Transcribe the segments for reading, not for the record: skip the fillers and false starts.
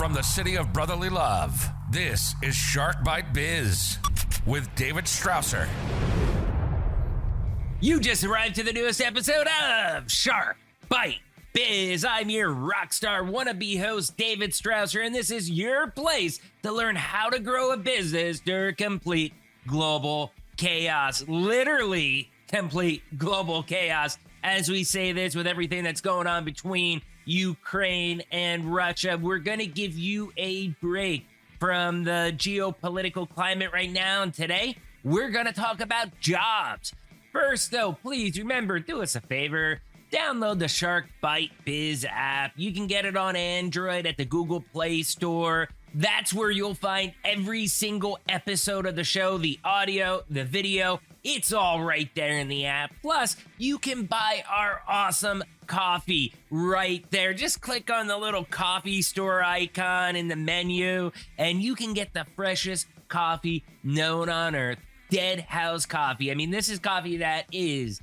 From the city of brotherly love, this is Shark Bite Biz with David Strausser. You just arrived to the newest episode of Shark Bite Biz. I'm your rockstar wannabe host, David Strausser, and this is your place to learn how to grow a business during complete global chaos. Literally complete global chaos. As we say this with everything that's going on between Ukraine and Russia, we're going to give you a break from the geopolitical climate right now. And today, we're going to talk about jobs. First, though, please remember, do us a favor. Download the Shark Bite Biz app. You can get it on Android at the Google Play Store. That's where you'll find every single episode of the show, the audio, the video. It's all right there in the app. Plus, you can buy our awesome coffee right there. Just click on the little coffee store icon in the menu, and you can get the freshest coffee known on earth. Dead House Coffee. I mean, this is coffee that is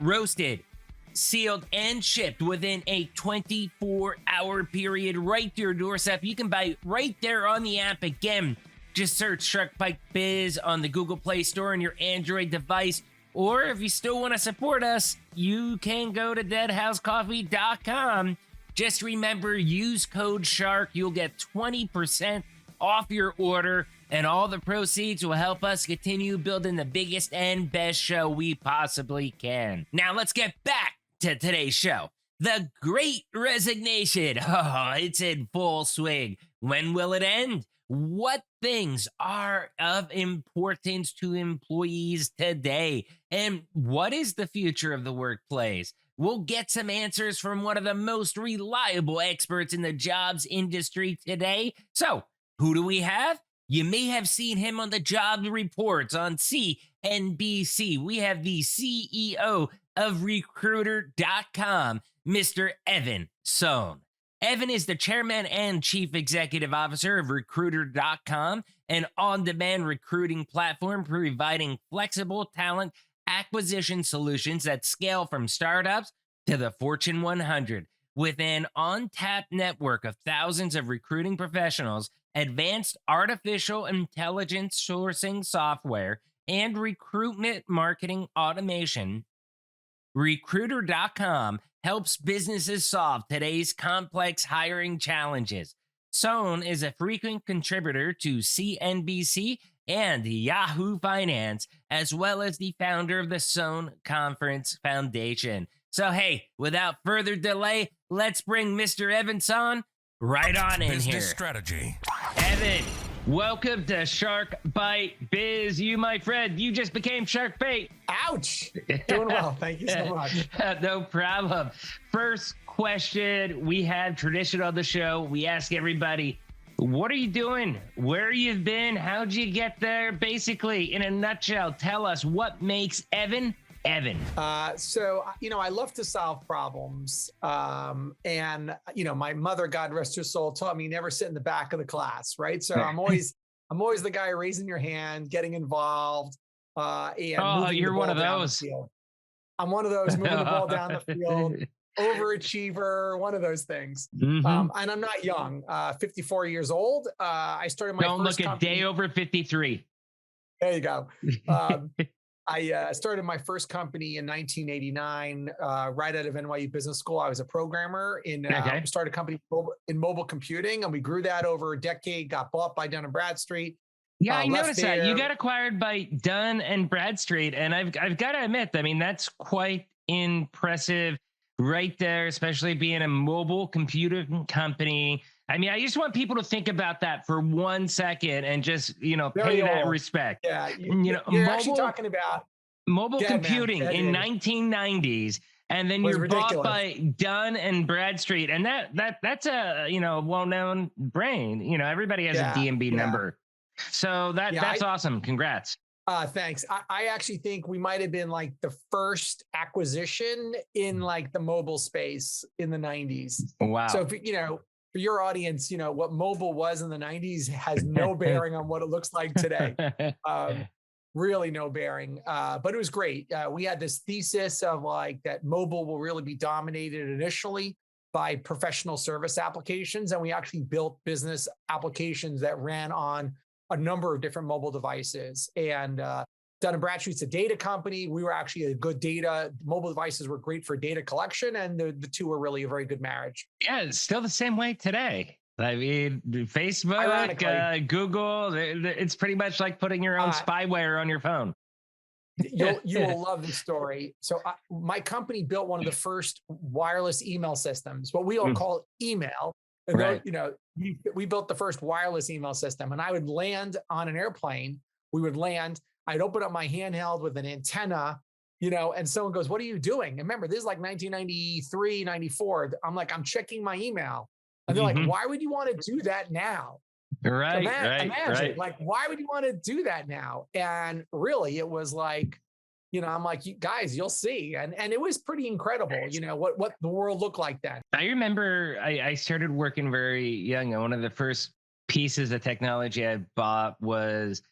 roasted, sealed, and shipped within a 24-hour period right to your doorstep. You can buy it right there on the app. Again, just search Shark Bite Biz on the Google Play Store on your Android device. Or if you still want to support us, you can go to deadhousecoffee.com. Just remember, use code SHARK. You'll get 20% off your order, and all the proceeds will help us continue building the biggest and best show we possibly can. Now let's get back to today's show. The Great Resignation. Oh, it's in full swing. When will it end? What things are of importance to employees today? And what is the future of the workplace? We'll get some answers from one of the most reliable experts in the jobs industry today. So, who do we have? You may have seen him on the job reports on CNBC. We have the CEO of Recruitercom, Mr. Evan Sohn. Evan is the chairman and chief executive officer of Recruitercom, an on-demand recruiting platform providing flexible talent acquisition solutions that scale from startups to the Fortune 100. With an untapped network of thousands of recruiting professionals, advanced artificial intelligence sourcing software, and recruitment marketing automation, Recruiter.com helps businesses solve today's complex hiring challenges. Sohn is a frequent contributor to CNBC and Yahoo Finance, as well as the founder of the Sohn Conference Foundation. So, hey, without further delay, let's bring Mr. Evan Sohn right on in Business here. strategy. Evan, welcome to Shark Bite Biz. You, my friend, you just became Shark Bait. Ouch. Doing well. Thank you so much. No problem. First question, we have tradition on the show. We ask everybody, what are you doing? Where you've been? How'd you get there? Basically, in a nutshell, tell us what makes Evan. So, I love to solve problems. And my mother, God rest her soul, taught me never sit in the back of the class, right? So I'm always the guy raising your hand, getting involved. And you're one of those. I'm one of those moving the ball down the field, overachiever, one of those things. Mm-hmm. And I'm not young, 54 years old. I started my Don't first look a day over 53. There you go. I started my first company in 1989, right out of NYU Business School. I was a programmer started a company in mobile computing, and we grew that over a decade, got bought by Dun & Bradstreet. Yeah, I noticed that. You got acquired by Dun & Bradstreet, and I've got to admit, I mean, that's quite impressive right there, especially being a mobile computing company. I mean, I just want people to think about that for 1 second and just, pay that respect. Yeah, you're actually talking about mobile computing in 1990s, and then you're bought by Dun & Bradstreet, and that's a well-known brand. Everybody has a DMB number, so that's awesome. Congrats. Thanks. I actually think we might have been like the first acquisition in like the mobile space in the 90s. Wow. So if for your audience, what mobile was in the 90s has no bearing on what it looks like today. Really no bearing. But it was great. We had this thesis of like that mobile will really be dominated initially by professional service applications. And we actually built business applications that ran on a number of different mobile devices. And Dun & Bradstreet's a data company. We were actually a good data. Mobile devices were great for data collection, and the two were really a very good marriage. Yeah, it's still the same way today. I mean, Facebook, Google, it's pretty much like putting your own spyware on your phone. You will love this story. So my company built one of the first wireless email systems, what we all call email. Right. We built the first wireless email system, and I would land on an airplane. We would land. I'd open up my handheld with an antenna, and someone goes, "What are you doing?" And remember, this is like 1993, 94. I'm like, "I'm checking my email." And they're like, "Why would you want to do that now?" Right, Imagine, like, why would you want to do that now? And really, it was like, I'm like, "You guys, you'll see." And it was pretty incredible, what the world looked like then. I remember I started working very young, and one of the first pieces of technology I bought was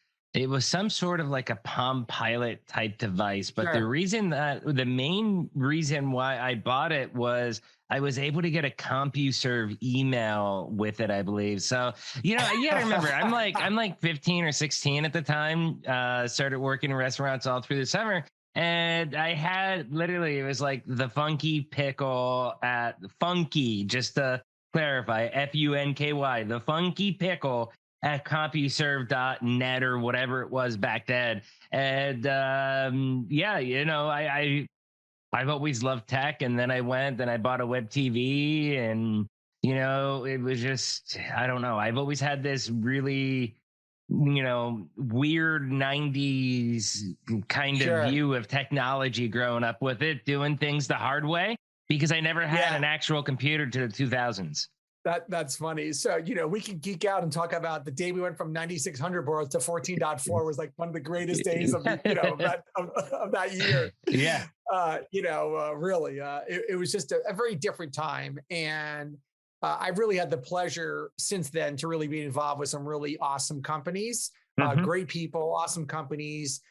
some sort of like a Palm Pilot type device. But the main reason why I bought it was I was able to get a CompuServe email with it, I believe. So, you gotta remember, I'm like 15 or 16 at the time, started working in restaurants all through the summer. And I had literally, it was like the Funky Pickle at Funky, just to clarify, Funky, the Funky Pickle at CompuServe.net or whatever it was back then. And I've always loved tech. And then I went and I bought a web TV, and, it was just, I don't know. I've always had this really, weird 90s kind of view of technology growing up with it, doing things the hard way, because I never had an actual computer to the 2000s. That's funny. So, we can geek out and talk about the day we went from 9600 baud to 14.4 was like one of the greatest days of, of that year. Yeah. Really, it was just a very different time. And I've really had the pleasure since then to really be involved with some really awesome companies, great people, awesome companies,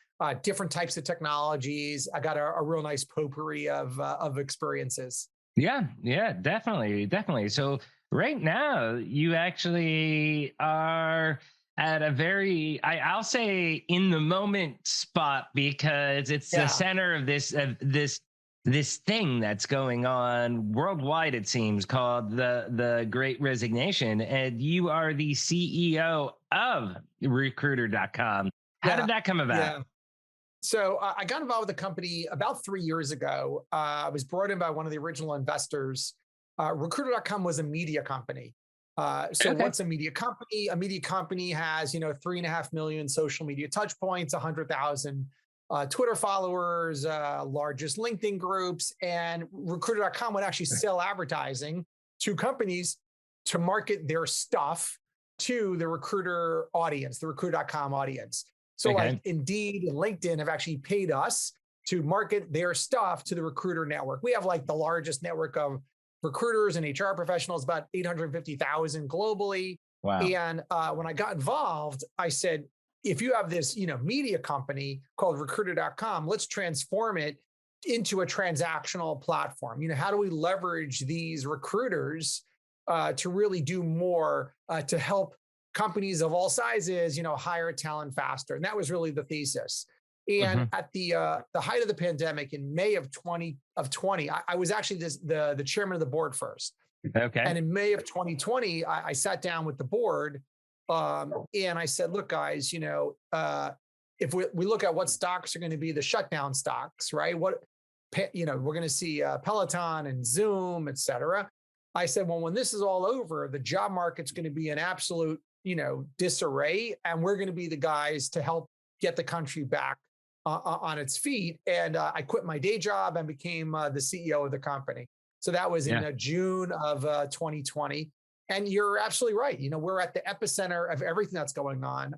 different types of technologies. I got a real nice potpourri of experiences. Yeah, definitely. So right now, you actually are at a very, I'll say, in the moment spot, because it's the center of this thing that's going on worldwide, it seems, called the Great Resignation. And you are the CEO of Recruiter.com. How did that come about? Yeah. So I got involved with the company about 3 years ago. I was brought in by one of the original investors. Recruiter.com was a media company. What's a media company? A media company has, 3.5 million social media touch points, 100,000 Twitter followers, largest LinkedIn groups, and Recruiter.com would actually sell advertising to companies to market their stuff to the Recruiter audience, the Recruiter.com audience. So like Indeed and LinkedIn have actually paid us to market their stuff to the Recruiter network. We have like the largest network of recruiters and HR professionals, about 850,000 globally. Wow. And when I got involved, I said, if you have this, media company called Recruiter.com, let's transform it into a transactional platform. How do we leverage these recruiters to really do more to help companies of all sizes, hire talent faster? And that was really the thesis. And at the height of the pandemic in May of 2020, I was actually the chairman of the board first. Okay. And in May of 2020, I sat down with the board and I said, look, guys, if we look at what stocks are going to be the shutdown stocks, right? We're going to see Peloton and Zoom, et cetera. I said, well, when this is all over, the job market's going to be an absolute, disarray. And we're going to be the guys to help get the country back on its feet. And I quit my day job and became the CEO of the company. So that was in June of 2020. And you're absolutely right. We're at the epicenter of everything that's going on.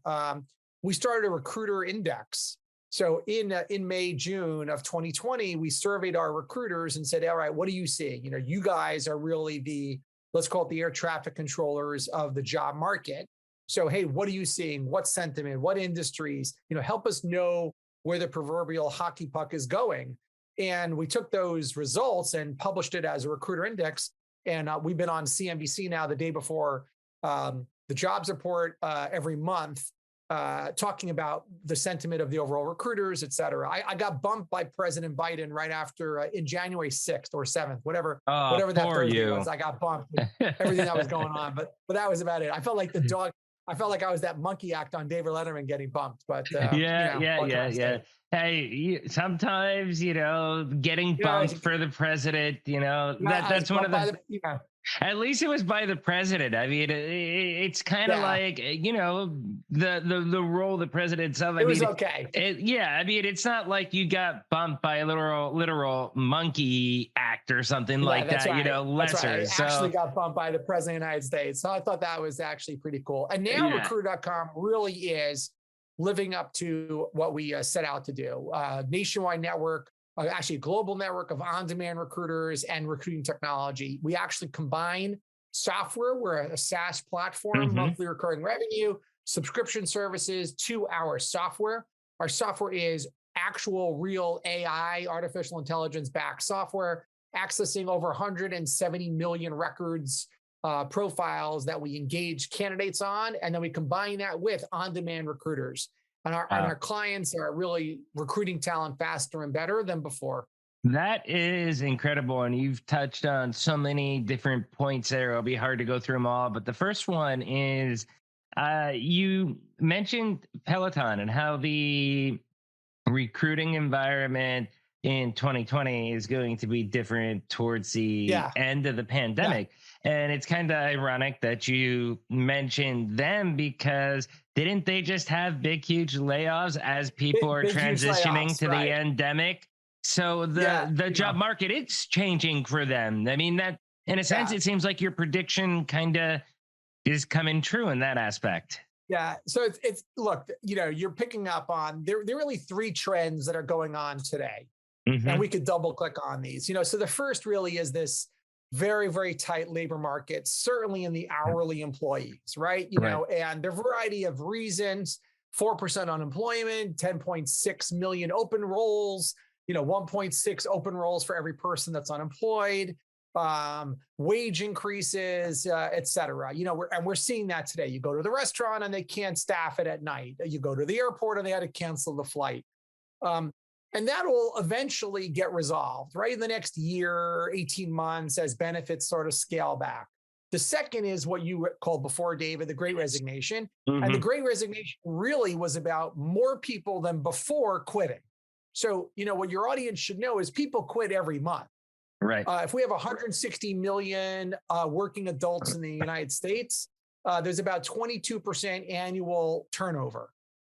We started a recruiter index. So in May, June of 2020, we surveyed our recruiters and said, all right, what are you seeing? You guys are really let's call it the air traffic controllers of the job market. So, hey, what are you seeing? What sentiment? What industries? Help us know where the proverbial hockey puck is going. And we took those results and published it as a recruiter index. And we've been on CNBC now the day before the jobs report every month, talking about the sentiment of the overall recruiters, et cetera. I got bumped by President Biden right after in January 6th or 7th, whatever that Thursday was. I got bumped with everything that was going on, but that was about it. I felt like the dog. I felt like I was that monkey act on David Letterman getting bumped, but yeah. Hey, sometimes, getting bumped for the president, that's one of the, at least it was by the president. I mean, it's kind of like, the role the president itself. It was okay. I mean, it's not like you got bumped by a literal monkey act or something like that, right. lesser. Right. I actually got bumped by the president of the United States. So I thought that was actually pretty cool. And now Recruiter.com really is living up to what we set out to do. Nationwide network, actually a global network of on-demand recruiters and recruiting technology. We actually combine software. We're a SaaS platform, monthly recurring revenue, subscription services to our software. Our software is actual real AI, artificial intelligence-backed software, accessing over 170 million records, profiles that we engage candidates on, and then we combine that with on-demand recruiters. And our clients are really recruiting talent faster and better than before. That is incredible. And you've touched on so many different points there. It'll be hard to go through them all. But the first one is you mentioned Peloton and how the recruiting environment in 2020 is going to be different towards the end of the pandemic. And it's kind of ironic that you mentioned them, because didn't they just have big, huge layoffs as people are transitioning to the endemic? So the job market is changing for them. I mean, that in a sense, it seems like your prediction kind of is coming true in that aspect. Yeah. So it's look, you're picking up on there are really three trends that are going on today. And we could double click on these. So the first really is this very, very tight labor market, certainly in the hourly employees, right? And there are a variety of reasons: 4% unemployment, 10.6 million open roles, 1.6 open roles for every person that's unemployed, wage increases, et cetera. We're seeing that today. You go to the restaurant and they can't staff it at night. You go to the airport and they had to cancel the flight. And that will eventually get resolved, right? In the next year, 18 months, as benefits sort of scale back. The second is what you called before, David, the Great Resignation. And the Great Resignation really was about more people than before quitting. So, what your audience should know is people quit every month. Right. If we have 160 million working adults in the United States, there's about 22% annual turnover.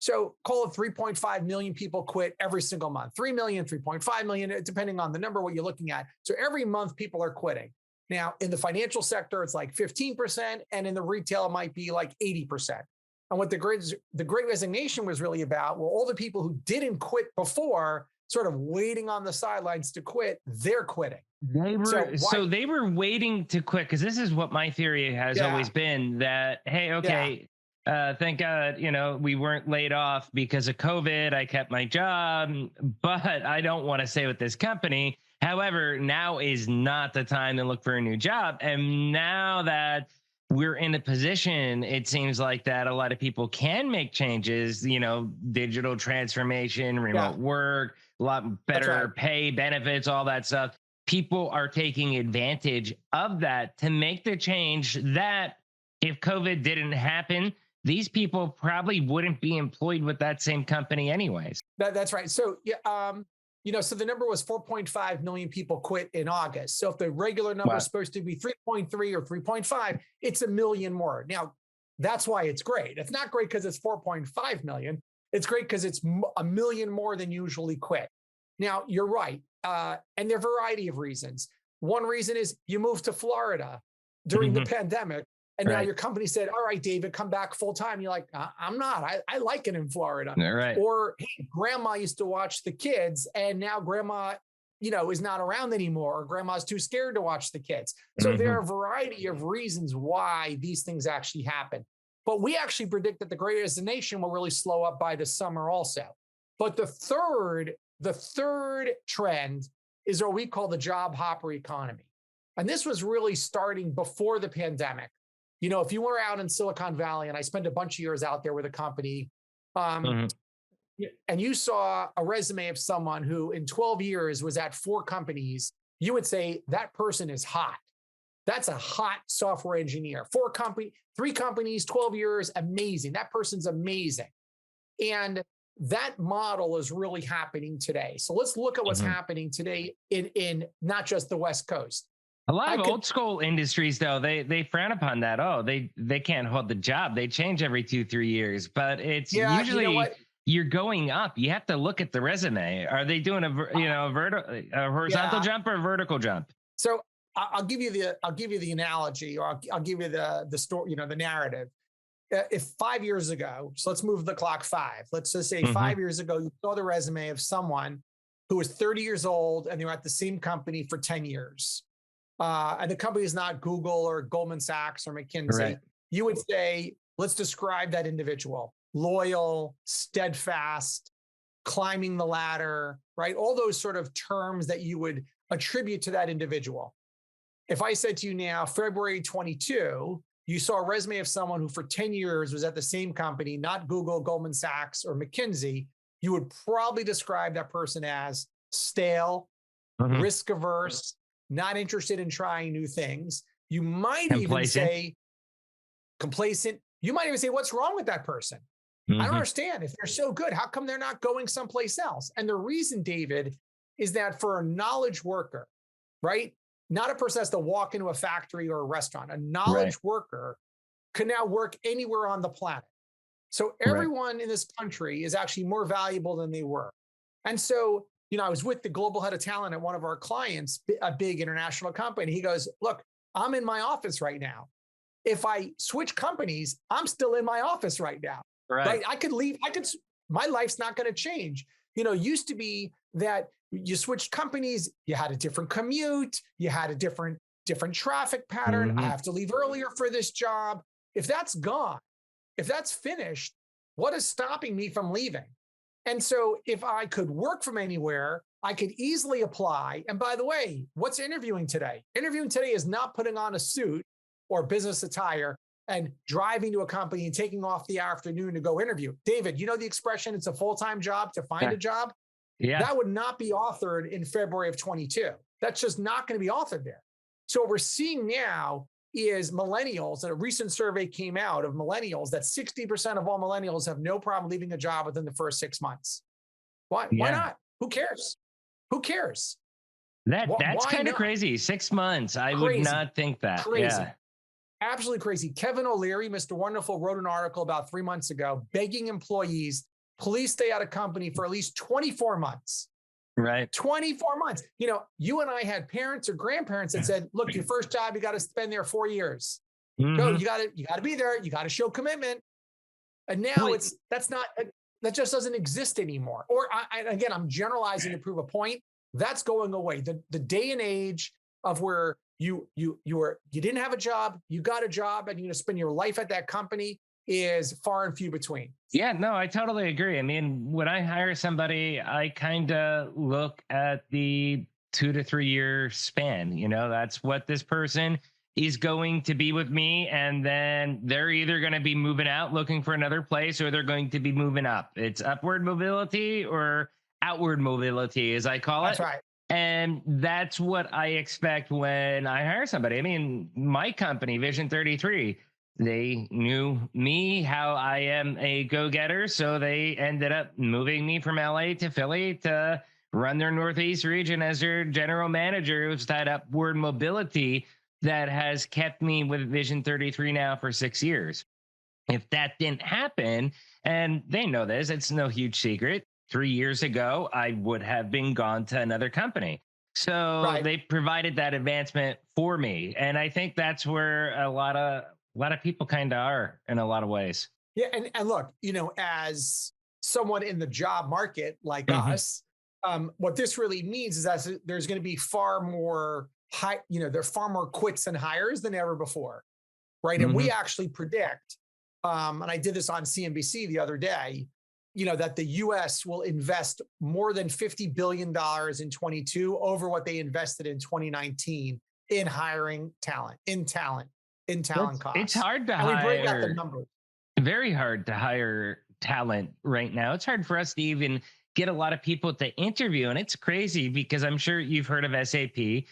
So call it 3.5 million people quit every single month. 3 million, 3.5 million, depending on the number, what you're looking at. So every month people are quitting. Now, in the financial sector, it's like 15%, and in the retail, it might be like 80%. And what the Great Resignation was really about were all the people who didn't quit before, sort of waiting on the sidelines to quit, they're quitting. They were waiting to quit, because this is what my theory has always been, that, hey, okay, thank God, we weren't laid off because of COVID. I kept my job, but I don't want to stay with this company. However, now is not the time to look for a new job. And now that we're in a position, it seems like that a lot of people can make changes, digital transformation, remote work, a lot better pay, benefits, all that stuff. People are taking advantage of that to make the change that if COVID didn't happen, these people probably wouldn't be employed with that same company anyways. That's right. So, so the number was 4.5 million people quit in August. So if the regular number is supposed to be 3.3 or 3.5, it's a million more. Now, that's why it's great. It's not great because it's 4.5 million. It's great because it's a million more than usually quit. Now, you're right. And there are a variety of reasons. One reason is you moved to Florida during the pandemic. And now your company said, all right, David, come back full time. You're like, I'm not. I like it in Florida. Right. Or, hey, grandma used to watch the kids, and now grandma, is not around anymore, or grandma's too scared to watch the kids. So there are a variety of reasons why these things actually happen. But we actually predict that the Great Resignation will really slow up by the summer also. But the third trend is what we call the job hopper economy. And this was really starting before the pandemic. If you were out in Silicon Valley, and I spent a bunch of years out there with a company, and you saw a resume of someone who in 12 years was at 4 companies, you would say that person is hot. That's a hot software engineer. 3 companies, 12 years, amazing. That person's amazing. And that model is really happening today. So let's look at what's happening today in not just the West Coast. A lot of old school industries, though, they frown upon that. Oh, they can't hold the job. They change every 2-3 years, but it's usually you're going up. You have to look at the resume. Are they doing a horizontal jump or a vertical jump? So I'll give you the analogy, or I'll give you the story, the narrative. If 5 years ago, so let's move the clock 5. Let's just say 5 years ago, you saw the resume of someone who was 30 years old and they were at the same company for 10 years. And the company is not Google or Goldman Sachs or McKinsey. Right. You would say, let's describe that individual: loyal, steadfast, climbing the ladder, right? All those sort of terms that you would attribute to that individual. If I said to you now, February 22, you saw a resume of someone who for 10 years was at the same company, not Google, Goldman Sachs, or McKinsey, you would probably describe that person as stale, risk averse, not interested in trying new things. You might even say complacent. You might even say, what's wrong with that person? I don't understand. If they're so good, how come they're not going someplace else? And the reason, David, is that for a knowledge worker, right? Not a person has to walk into a factory or a restaurant. A knowledge worker can now work anywhere on the planet. So everyone in this country is actually more valuable than they were. And so, I was with the global head of talent at one of our clients, a big international company. He goes, look, I'm in my office right now. If I switch companies, I'm still in my office right now. Right? I could leave. My life's not going to change. Used to be that you switched companies, you had a different commute, you had a different traffic pattern. I have to leave earlier for this job. If that's gone, if that's finished, what is stopping me from leaving? And so if I could work from anywhere, I could easily apply. And by the way, what's interviewing today? Interviewing today is not putting on a suit or business attire and driving to a company and taking off the afternoon to go interview. David, you know the expression, it's a full-time job to find a job? Yeah. That would not be authored in February of 22. That's just not going to be authored there. So what we're seeing now is millennials, and a recent survey came out of millennials that 60% of all millennials have no problem leaving a job within the first 6 months. Why not? Who cares? Who cares? That's kind of crazy. 6 months. I would not think that. Crazy. Yeah. Absolutely crazy. Kevin O'Leary, Mr. Wonderful, wrote an article about 3 months ago begging employees, please stay out of company for at least 24 months. Right. 24 months. You and I had parents or grandparents that said, look, your first job, you got to spend there 4 years. No, you got to be there. You got to show commitment. And now that just doesn't exist anymore. Or again, I'm generalizing to prove a point. That's going away. The day and age of where you didn't have a job, you got a job, and you're going to spend your life at that company is far and few between. Yeah, no, I totally agree. I mean, when I hire somebody, I kind of look at the 2 to 3 year span. That's what this person is going to be with me. And then they're either going to be moving out looking for another place, or they're going to be moving up. It's upward mobility or outward mobility, as I call it. That's right. And that's what I expect when I hire somebody. I mean, my company, Vision 33, they knew me, how I am a go-getter. So they ended up moving me from LA to Philly to run their Northeast region as their general manager. It was that upward mobility that has kept me with Vision 33 now for 6 years. If that didn't happen, and they know this, it's no huge secret, 3 years ago, I would have been gone to another company. So they provided that advancement for me. And I think that's where a lot of people kind of are in a lot of ways. Yeah. And look, as someone in the job market like us, what this really means is that there's going to be far more there are far more quits and hires than ever before. Right. And we actually predict, and I did this on CNBC the other day, that the US will invest more than $50 billion in 22 over what they invested in 2019 in hiring talent, in talent costs. It's hard to and we break out the hire, numbers. very hard to hire talent right now. It's hard for us to even get a lot of people to interview. And it's crazy because I'm sure you've heard of SAP.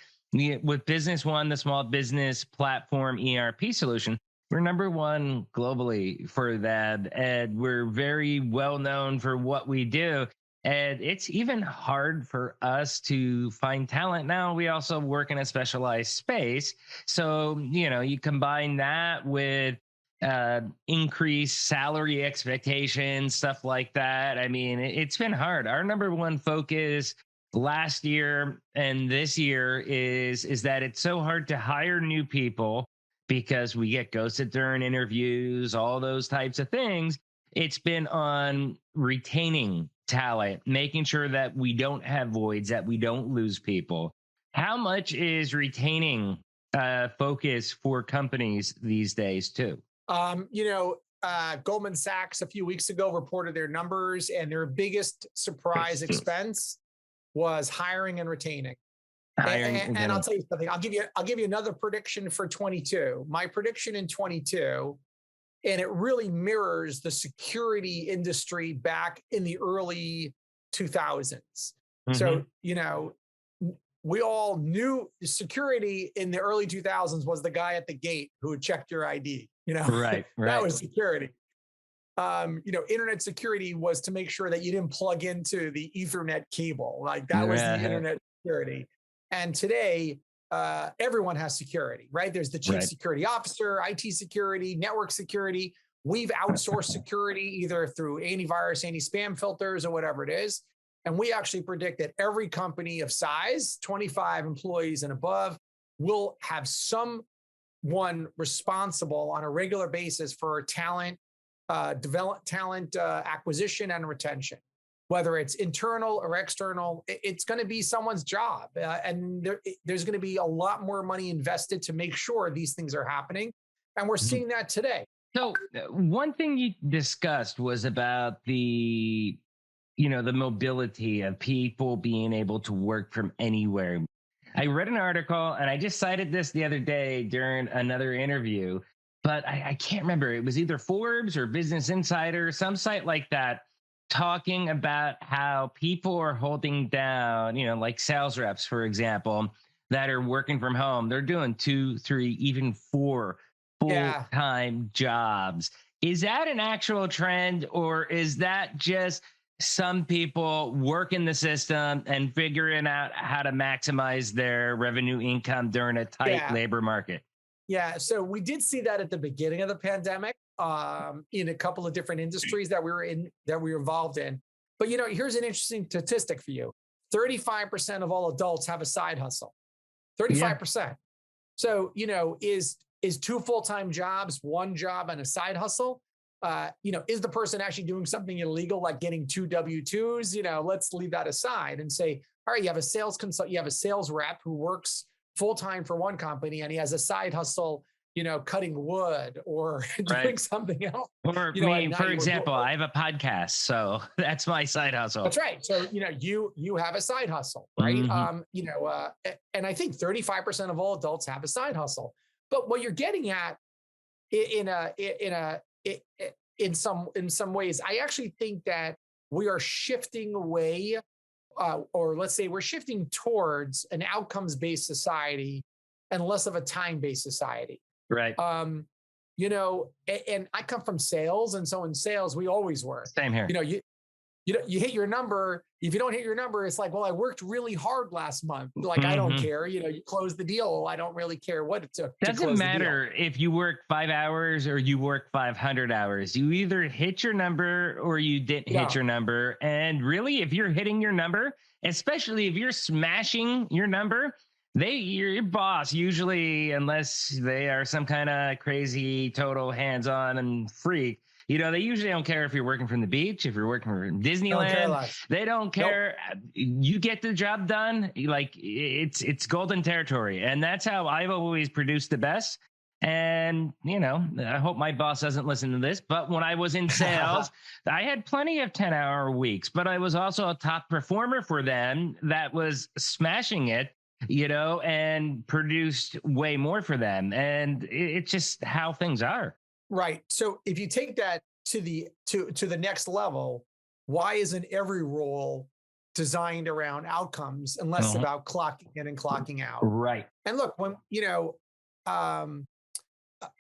With Business One, the small business platform ERP solution, we're number one globally for that. And we're very well known for what we do. And it's even hard for us to find talent. Now, we also work in a specialized space. So, you combine that with increased salary expectations, stuff like that. I mean, it's been hard. Our number one focus last year and this year is that it's so hard to hire new people because we get ghosted during interviews, all those types of things. It's been on retaining talent, making sure that we don't have voids, that we don't lose people. How much is retaining focus for companies these days too? Goldman Sachs a few weeks ago reported their numbers, and their biggest surprise expense was hiring and retaining. And I'll tell you something. I'll give you another prediction for 22. My prediction in 22, and it really mirrors the security industry back in the early 2000s. Mm-hmm. So, we all knew security in the early 2000s was the guy at the gate who would check your ID. Right. That was security. Internet security was to make sure that you didn't plug into the Ethernet cable. Like that was the internet security. And today, everyone has security, right? There's the chief security officer, IT security, network security. We've outsourced security either through antivirus, anti-spam filters, or whatever it is. And we actually predict that every company of size, 25 employees and above, will have someone responsible on a regular basis for talent acquisition and retention. Whether it's internal or external, it's going to be someone's job. And there's going to be a lot more money invested to make sure these things are happening. And we're seeing that today. So one thing you discussed was about the mobility of people being able to work from anywhere. I read an article, and I just cited this the other day during another interview, but I can't remember. It was either Forbes or Business Insider, some site like that, talking about how people are holding down, like sales reps, for example, that are working from home. They're doing 2, 3, even 4 full-time jobs. Is that an actual trend, or is that just some people work in the system and figuring out how to maximize their revenue income during a tight labor market? Yeah, so we did see that at the beginning of the pandemic in a couple of different industries that we were involved in. But here's an interesting statistic for you: 35% of all adults have a side hustle. 35%. Yeah. So is 2 full-time jobs, 1 job, and a side hustle? Is the person actually doing something illegal like getting 2 W-2s? Let's leave that aside and say, all right, you have a sales consultant, you have a sales rep who works full-time for one company, and he has a side hustle, cutting wood or doing something else. Or me, for example, I have a podcast, so that's my side hustle. That's right. So, you have a side hustle, right? Mm-hmm. And I think 35% of all adults have a side hustle. But what you're getting at in some ways, I actually think that we are shifting away, or let's say we're shifting towards an outcomes-based society and less of a time-based society. Right. And I come from sales, and so in sales, we always work. Same here. You hit your number. If you don't hit your number, it's like, well, I worked really hard last month. Like, I don't care. You close the deal. I don't really care what it took. Doesn't matter if you work 5 hours or you work 500 hours. You either hit your number or you didn't hit your number. And really, if you're hitting your number, especially if you're smashing your number, your boss usually, unless they are some kind of crazy, total hands-on and freak, they usually don't care if you're working from the beach, if you're working from Disneyland. They don't care. Nope. You get the job done. Like it's golden territory. And that's how I've always produced the best. And, I hope my boss doesn't listen to this, but when I was in sales, I had plenty of 10-hour weeks, but I was also a top performer for them that was smashing it. and produced way more for them. And it's just how things are. Right. So if you take that to the next level, why isn't every role designed around outcomes and less about clocking in and clocking out? Right. And look, when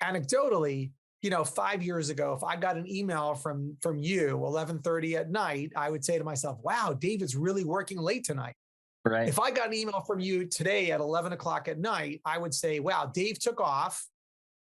anecdotally, 5 years ago, if I got an email from you 11:30 at night, I would say to myself, "Wow, David's really working late tonight." Right. If I got an email from you today at 11 o'clock at night, I would say, "Wow, Dave took off,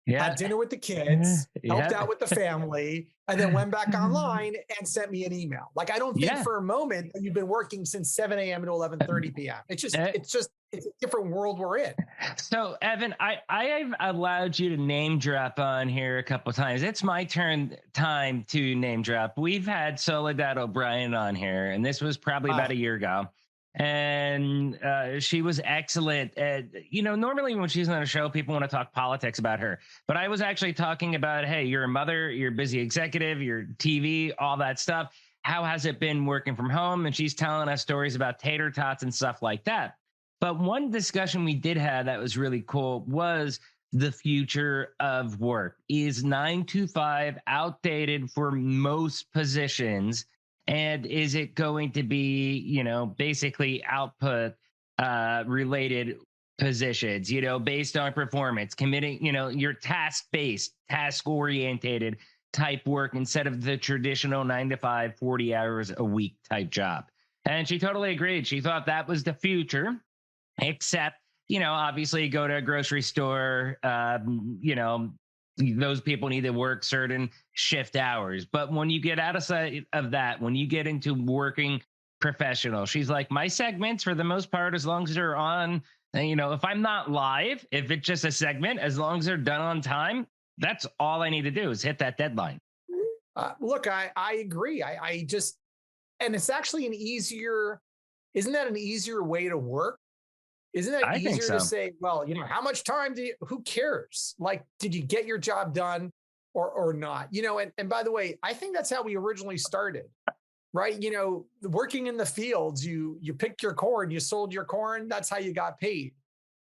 had dinner with the kids, helped out with the family, and then went back online and sent me an email." Like, I don't think for a moment that you've been working since 7 a.m. to 11:30 p.m. It's a different world we're in. So, Evan, I've allowed you to name drop on here a couple of times. It's my time to name drop. We've had Soledad O'Brien on here, and this was probably about a year ago. And she was excellent at, normally when she's on a show, people want to talk politics about her. But I was actually talking about, hey, you're a mother, you're a busy executive, you're TV, all that stuff. How has it been working from home? And she's telling us stories about tater tots and stuff like that. But one discussion we did have that was really cool was the future of work. Is 9 to 5 outdated for most positions? And is it going to be, basically output related positions, based on performance, committing, your task-based, task-orientated type work instead of the traditional 9 to 5, 40 hours a week type job? And she totally agreed. She thought that was the future. Except, obviously go to a grocery store, those people need to work certain shift hours. But when you get outside of that, when you get into working professional, she's like, my segments for the most part, as long as they're on, if I'm not live, if it's just a segment, as long as they're done on time, that's all I need to do is hit that deadline. Look, I agree. And it's actually isn't that an easier way to work? Isn't that easier to say, well, how much time who cares? Like, did you get your job done or not? And by the way, I think that's how we originally started, right? Working in the fields, you picked your corn, you sold your corn, that's how you got paid.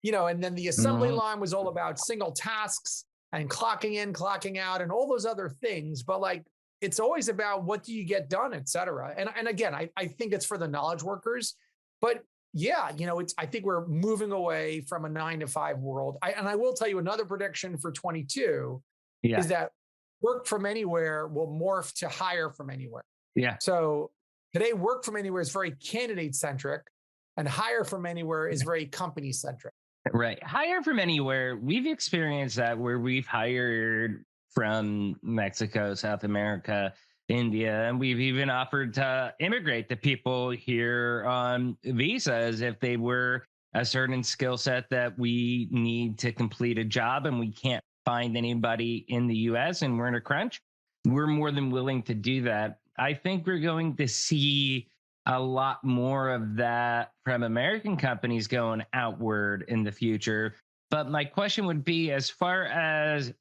And then the assembly line was all about single tasks and clocking in, clocking out, and all those other things. But like, it's always about what do you get done, et cetera. And again, I think it's for the knowledge workers, but yeah, I think we're moving away from a 9 to 5 world. I will tell you another prediction for 22 is that work from anywhere will morph to hire from anywhere. Yeah. So today, work from anywhere is very candidate centric, and hire from anywhere is very company centric. Right. Hire from anywhere. We've experienced that where we've hired from Mexico, South America, India, and we've even offered to immigrate the people here on visas if they were a certain skill set that we need to complete a job and we can't find anybody in the US and we're in a crunch. We're more than willing to do that. I think we're going to see a lot more of that from American companies going outward in the future. But my question would be, as far as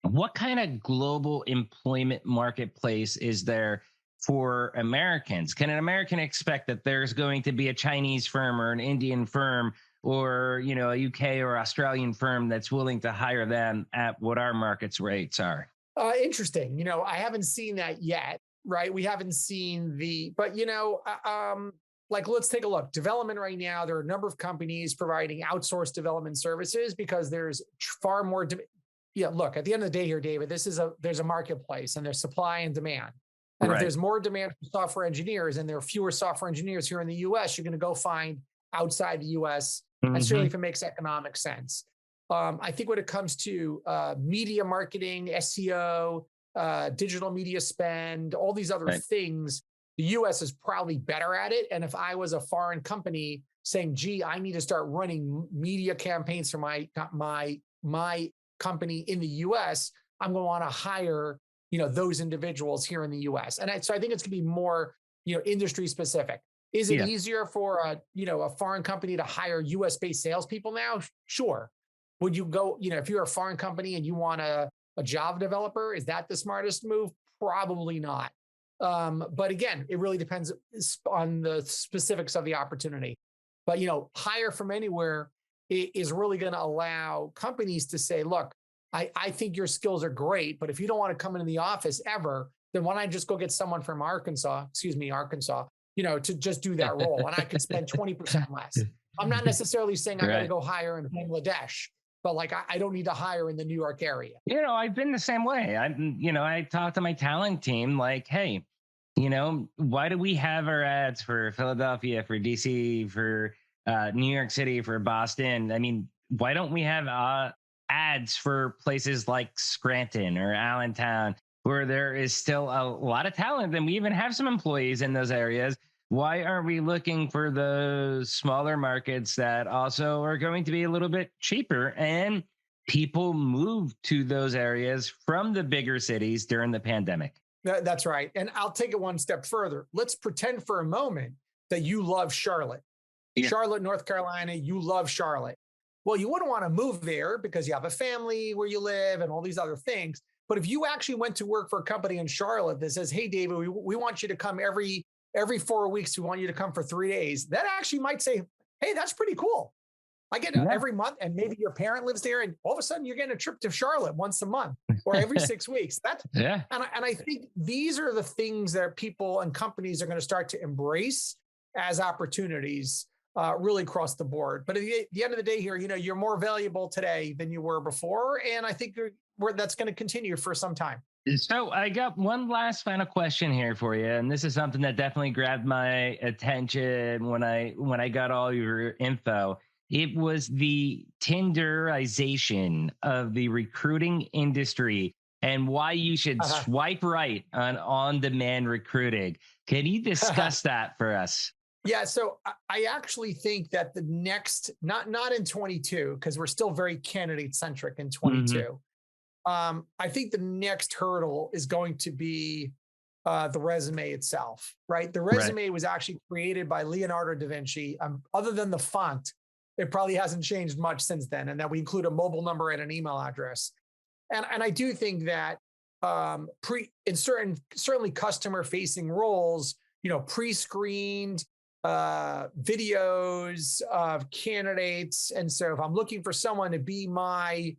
what kind of global employment marketplace is there for Americans? Can an American expect that there's going to be a Chinese firm or an Indian firm or, a UK or Australian firm that's willing to hire them at what our market's rates are? Interesting. I haven't seen that yet, right? We haven't seen but let's take a look. Development right now, there are a number of companies providing outsourced development services because there's far more look, at the end of the day here, David, there's a marketplace and there's supply and demand. And if there's more demand for software engineers and there are fewer software engineers here in the US, you're going to go find outside the US. And certainly if it makes economic sense. I think when it comes to media marketing, SEO, digital media spend, all these other things, the US is probably better at it. And if I was a foreign company saying, gee, I need to start running media campaigns for my company in the US, I'm going to want to hire, those individuals here in the US. And so I think it's going to be more, industry specific. Is it easier for a foreign company to hire US based salespeople now? Sure. Would you go, if you're a foreign company and you want a Java developer, is that the smartest move? Probably not. But again, it really depends on the specifics of the opportunity. But, hire from anywhere is really going to allow companies to say, look, I think your skills are great, but if you don't want to come into the office ever, then why don't I just go get someone from Arkansas, to just do that role, and I could spend 20% less. I'm not necessarily saying I got to go hire in Bangladesh, but like I don't need to hire in the New York area. I've been the same way. I talk to my talent team like, hey, why do we have our ads for Philadelphia, for DC, for New York City, for Boston? I mean, why don't we have ads for places like Scranton or Allentown, where there is still a lot of talent, and we even have some employees in those areas? Why aren't we looking for those smaller markets that also are going to be a little bit cheaper? And people moved to those areas from the bigger cities during the pandemic. That's right. And I'll take it one step further. Let's pretend for a moment that you love Charlotte. Yeah. Charlotte, North Carolina, you love Charlotte. Well, you wouldn't want to move there because you have a family where you live and all these other things. But if you actually went to work for a company in Charlotte that says, hey, David, we want you to come every 4 weeks, we want you to come for 3 days, that actually might say, hey, that's pretty cool. I get every month, and maybe your parent lives there, and all of a sudden you're getting a trip to Charlotte once a month or every 6 weeks. And I think these are the things that people and companies are going to start to embrace as opportunities really across the board. But at the end of the day here, you're more valuable today than you were before. And I think that's going to continue for some time. So I got one last final question here for you. And this is something that definitely grabbed my attention when I got all your info. It was the Tinderization of the recruiting industry and why you should swipe right on on-demand recruiting. Can you discuss that for us? Yeah, so I actually think that the next, not in 22, because we're still very candidate-centric in 22. Mm-hmm. I think the next hurdle is going to be the resume itself, right? The resume was actually created by Leonardo da Vinci. Other than the font, it probably hasn't changed much since then, and that we include a mobile number and an email address. And I do think that in certainly customer-facing roles, pre-screened videos of candidates. And so if I'm looking for someone to be my,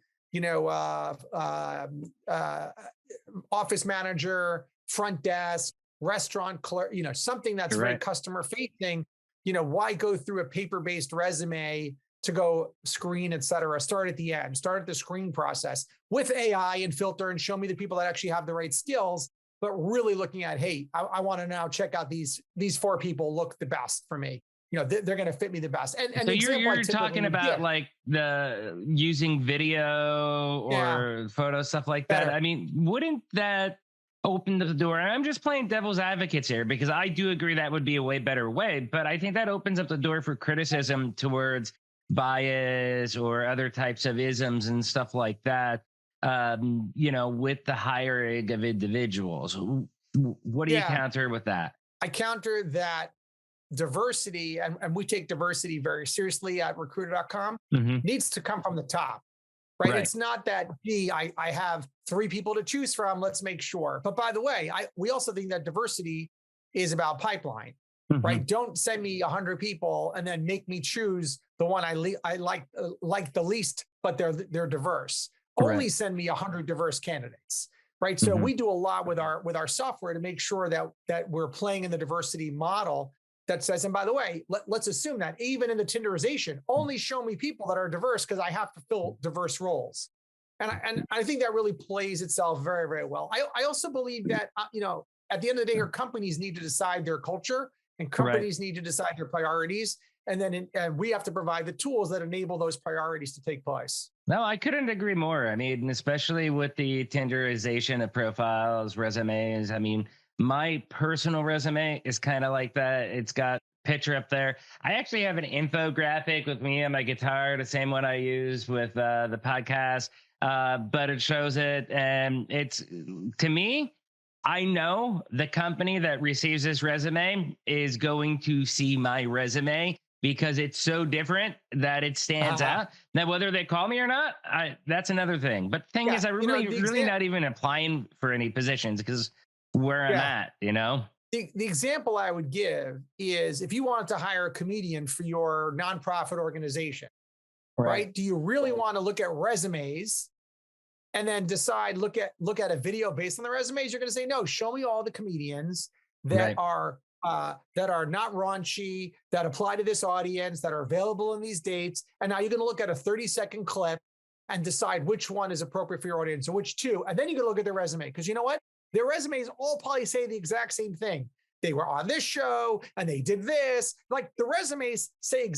office manager, front desk, restaurant clerk, something that's very customer facing, why go through a paper-based resume to go screen, et cetera? Start at the end, start at the screen process with AI and filter and show me the people that actually have the right skills, but really looking at, hey, I want to now check out these 4 people look the best for me. They're going to fit me the best. And so you're talking about like the using video or photo stuff like that. I mean, wouldn't that open the door? I'm just playing devil's advocates here because I do agree that would be a way better way, but I think that opens up the door for criticism towards bias or other types of isms and stuff like that. With the hiring of individuals. What do you counter with that? I counter that diversity, and we take diversity very seriously at Recruiter.com, needs to come from the top, right? It's not that, I have 3 people to choose from, let's make sure. But by the way, we also think that diversity is about pipeline, right? Don't send me 100 people and then make me choose the one I like the least, but they're diverse. Only send me 100 diverse candidates, right? So we do a lot with our software to make sure that we're playing in the diversity model that says, and by the way, let's assume that even in the Tinderization, only show me people that are diverse because I have to fill diverse roles. And I think that really plays itself very, very well. I also believe that, at the end of the day, our companies need to decide their culture and companies need to decide their priorities. And then we have to provide the tools that enable those priorities to take place. No, I couldn't agree more. I mean, especially with the Tinderization of profiles, resumes. I mean, my personal resume is kind of like that. It's got picture up there. I actually have an infographic with me and my guitar, the same one I use with the podcast, but it shows it. And it's, to me, I know the company that receives this resume is going to see my resume because it's so different that it stands out. Now, whether they call me or not, that's another thing. But the thing is, I really not even applying for any positions because where I'm at, The example I would give is if you wanted to hire a comedian for your nonprofit organization, right? Do you really want to look at resumes and then decide, look at a video based on the resumes? You're going to say, no, show me all the comedians that are not raunchy, that apply to this audience, that are available in these dates. And now you're going to look at a 30-second clip and decide which one is appropriate for your audience and which two. And then you're going to look at their resume, because you know what? Their resumes all probably say the exact same thing. They were on this show and they did this. Like the resumes say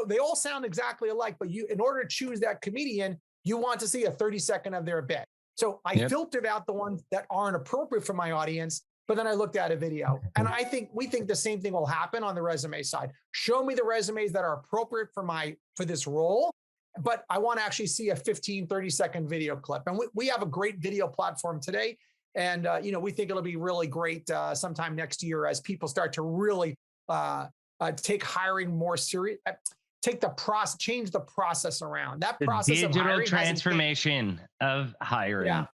they all sound exactly alike, but in order to choose that comedian, you want to see a 30-second of their bit. So I filtered out the ones that aren't appropriate for my audience, but then I looked at a video. And we think the same thing will happen on the resume side. Show me the resumes that are appropriate for this role, but I want to actually see a 15, 30-second video clip. And we have a great video platform today. And, we think it'll be really great sometime next year as people start to really take hiring more serious, change the process around. That process of digital hiring transformation of hiring.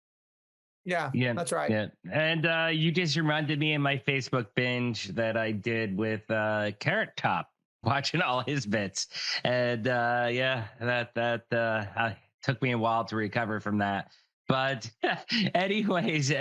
Yeah, that's right. Yeah. And you just reminded me of my Facebook binge that I did with Carrot Top, watching all his bits. And that took me a while to recover from that. But anyways,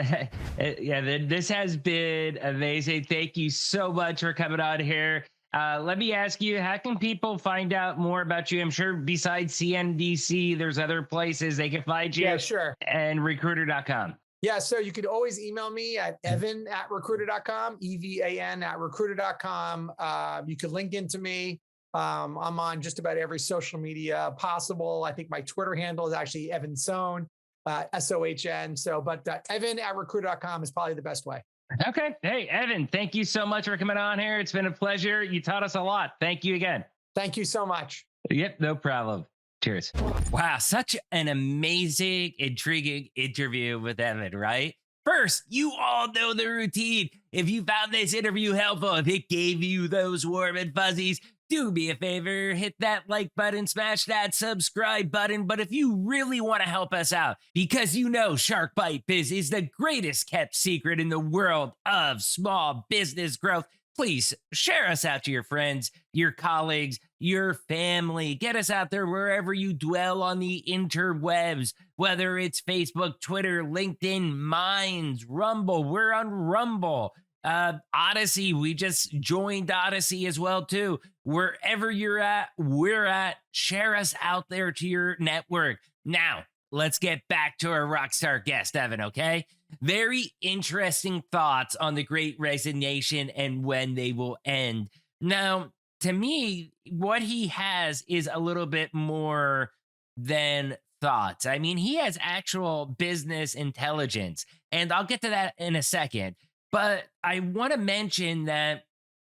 this has been amazing. Thank you so much for coming on here. Let me ask you, how can people find out more about you? I'm sure besides CNBC, there's other places they can find you. Yeah, sure. And Recruiter.com. Yeah, so you could always email me at evan@recruiter.com, EVAN@recruiter.com. You could link into me. I'm on just about every social media possible. I think my Twitter handle is actually Evan Sohn. SOHN. But Evan@recruiter.com is probably the best way. Okay. Hey, Evan, thank you so much for coming on here. It's been a pleasure. You taught us a lot. Thank you again. Thank you so much. Yep, no problem. Cheers. Wow, such an amazing, intriguing interview with Evan, right? First, you all know the routine. If you found this interview helpful, if it gave you those warm and fuzzies, do me a favor, hit that like button, smash that subscribe button. But if you really want to help us out, because Shark Bite Biz is the greatest kept secret in the world of small business growth, please share us out to your friends, your colleagues, your family. Get us out there wherever you dwell on the interwebs, whether it's Facebook, Twitter, LinkedIn, Minds, Rumble. We're on Rumble. Odyssey, we just joined Odyssey as well too. Wherever you're at, we're at. Share us out there to your network. Now, let's get back to our rockstar guest, Evan, okay? Very interesting thoughts on the Great Resignation and when they will end. Now, to me, what he has is a little bit more than thoughts. I mean, he has actual business intelligence, and I'll get to that in a second. But I want to mention that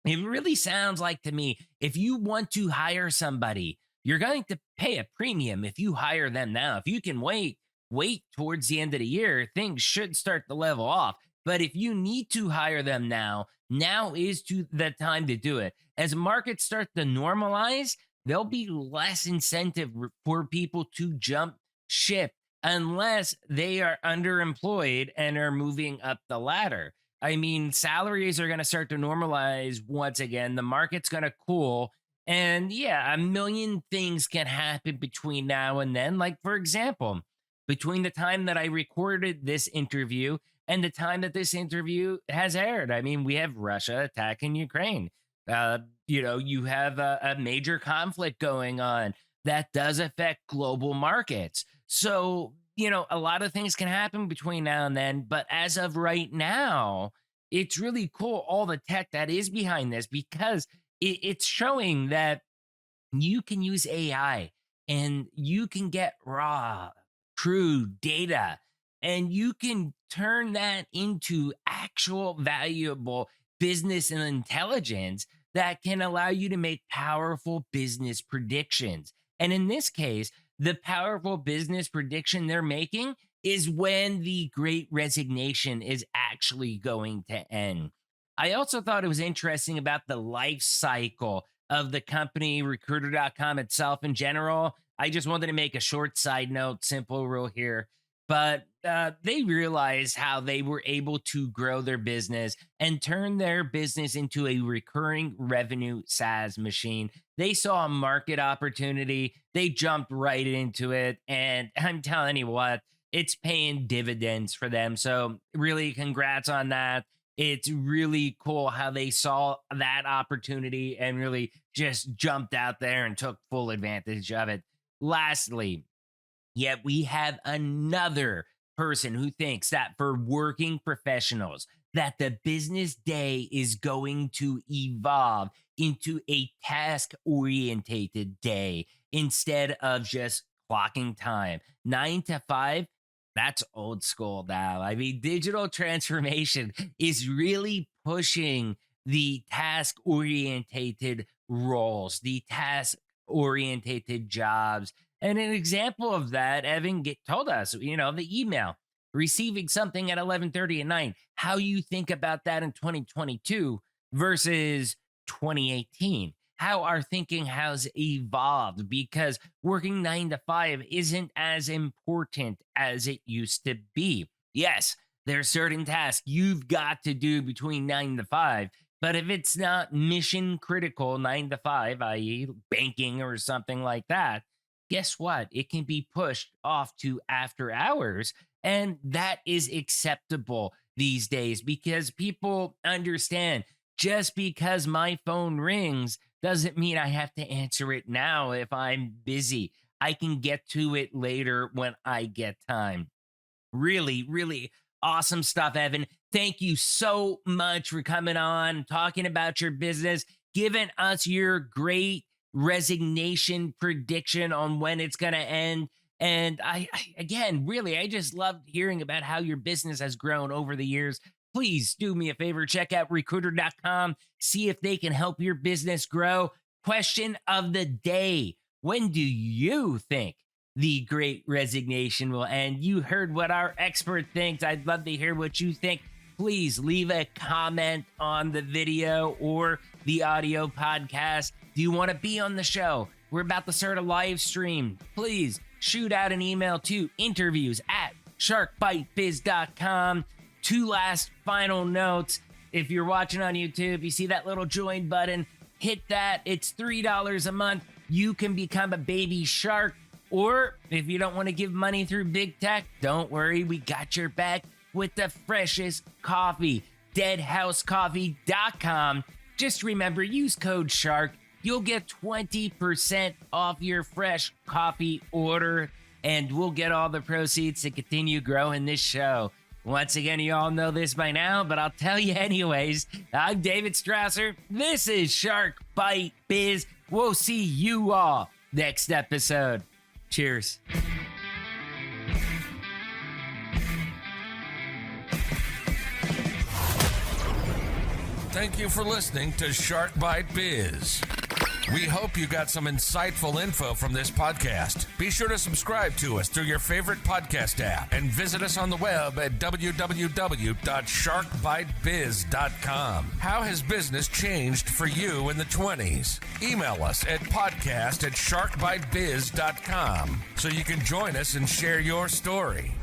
it really sounds like to me, if you want to hire somebody, you're going to pay a premium if you hire them now. If you can wait towards the end of the year, things should start to level off. But if you need to hire them now is the time to do it. As markets start to normalize, there'll be less incentive for people to jump ship unless they are underemployed and are moving up the ladder. I mean, salaries are going to start to normalize once again. The market's going to cool. And yeah, a million things can happen between now and then. Like, for example, between the time that I recorded this interview and the time that this interview has aired, I mean, we have Russia attacking Ukraine. You have a major conflict going on that does affect global markets. So, a lot of things can happen between now and then. But as of right now, it's really cool, all the tech that is behind this, because it's showing that you can use AI and you can get raw, true data, and you can turn that into actual valuable business and intelligence that can allow you to make powerful business predictions. And in this case, the powerful business prediction they're making is when the Great Resignation is actually going to end. I also thought it was interesting about the life cycle of the company, Recruiter.com itself in general. I just wanted to make a short side note, simple rule here. but they realized how they were able to grow their business and turn their business into a recurring revenue SaaS machine. They saw a market opportunity. They jumped right into it. And I'm telling you what, it's paying dividends for them. So really congrats on that. It's really cool how they saw that opportunity and really just jumped out there and took full advantage of it. Lastly, yet we have another person who thinks that for working professionals, that the business day is going to evolve into a task-orientated day instead of just clocking time. 9 to 5, that's old school now. I mean, digital transformation is really pushing the task-orientated roles, the task-orientated jobs. And an example of that, Evan told us, the email, receiving something at 11:30 at night, how you think about that in 2022 versus 2018, how our thinking has evolved because working 9 to 5 isn't as important as it used to be. Yes, there's certain tasks you've got to do between 9 to 5, but if it's not mission critical 9 to 5, i.e. banking or something like that, guess what? It can be pushed off to after hours. And that is acceptable these days because people understand just because my phone rings doesn't mean I have to answer it now if I'm busy. I can get to it later when I get time. Really, really awesome stuff, Evan. Thank you so much for coming on, talking about your business, giving us your great resignation prediction on when it's going to end. And I just loved hearing about how your business has grown over the years. Please do me a favor, check out Recruiter.com, see if they can help your business grow. Question of the day: when do you think the Great Resignation will end? You heard what our expert thinks. I'd love to hear what you think. Please leave a comment on the video or the audio podcast. Do you want to be on the show? We're about to start a live stream. Please shoot out an email to interviews@sharkbitebiz.com. Two last final notes. If you're watching on YouTube, you see that little join button, hit that. It's $3 a month. You can become a baby shark. Or if you don't want to give money through big tech, don't worry, we got your back with the freshest coffee, deadhousecoffee.com. Just remember, use code SHARK. You'll get 20% off your fresh coffee order, and we'll get all the proceeds to continue growing this show. Once again, you all know this by now, but I'll tell you anyways. I'm David Strausser. This is Shark Bite Biz. We'll see you all next episode. Cheers. Thank you for listening to Shark Bite Biz. We hope you got some insightful info from this podcast. Be sure to subscribe to us through your favorite podcast app and visit us on the web at www.sharkbitebiz.com. How has business changed for you in the 20s? Email us at podcast@sharkbitebiz.com so you can join us and share your story.